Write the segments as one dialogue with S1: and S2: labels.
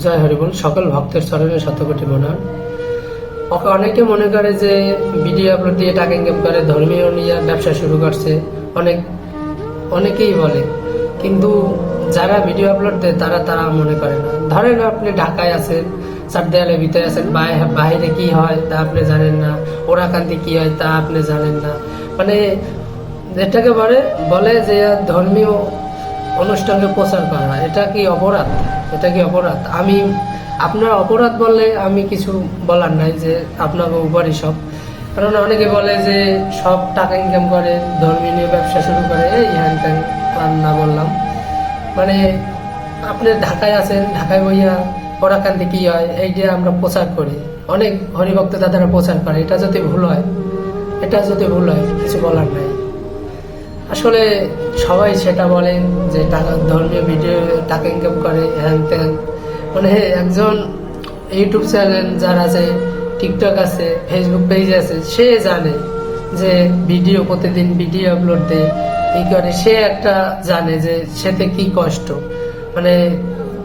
S1: জয় হরিবল। সকল ভক্তের চরণে শতকোটি প্রণাম। অনেকে মনে করে যে ভিডিও আপলোড দিয়ে টাকা ইনকাম করে, ধর্মীয় নিয়ে ব্যবসা শুরু করছে, অনেকেই বলে। কিন্তু যারা ভিডিও আপলোড দেয় তারা তারা মনে করে না। ধরেন আপনি ঢাকায় আছেন, চার দেয়ালের ভিতরে আছেন, বাইরে কি হয় তা আপনি জানেন না, ওরাকান্তি কি হয় তা আপনি জানেন না। মানে এটাকে বলে বলে যে ধর্মীয় অনুষ্ঠানকে প্রচার করা, এটা কি অপরাধ? এটা কি অপরাধ? আপনার অপরাধ বললে আমি কিছু বলার নাই, যে আপনাকে উপরই সব। কারণ অনেকে বলে যে সব টাকা ইনকাম করে, ধর্মীয় নিয়ে ব্যবসা শুরু করে, এই হ্যান ত্যান আর না বললাম। মানে আপনি ঢাকায় আছেন, ঢাকায় বইয়া পরাকান্তি কি হয় এইটা আমরা প্রচার করি, অনেক হরিভক্ত দাদারা প্রচার করে। এটা যদি ভুল হয়, কিছু বলার নাই। আসলে সবাই সেটা বলে যে টাকা, ধর্মীয় ভিডিও টাকা ইনকাম করে, হ্যান ত্যান। মানে একজন ইউটিউব চ্যানেল যার আছে, টিকটক আছে, ফেসবুক পেজ আছে, সে জানে যে প্রতিদিন ভিডিও আপলোড দেয়, এই করে সে একটা জানে যে সেতে কি কষ্ট। মানে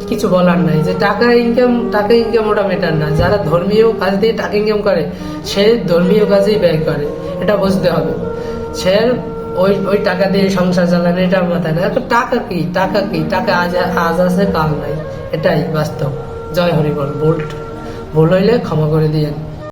S1: কিছু বলার নাই, যে টাকা ইনকাম ওটা মেটার না। যারা ধর্মীয় কাজ দিয়ে টাকা ইনকাম করে, সে ধর্মীয় কাজেই ব্যয় করে, এটা বুঝতে হবে। সে ওই টাকা দিয়ে সংসার চালানো, এটা মাথায় না। টাকা টাকা আজ আছে কাল নাই, এটাই বাস্তব। জয় হরিবল। ভুল হইলে ক্ষমা করে দিয়েন।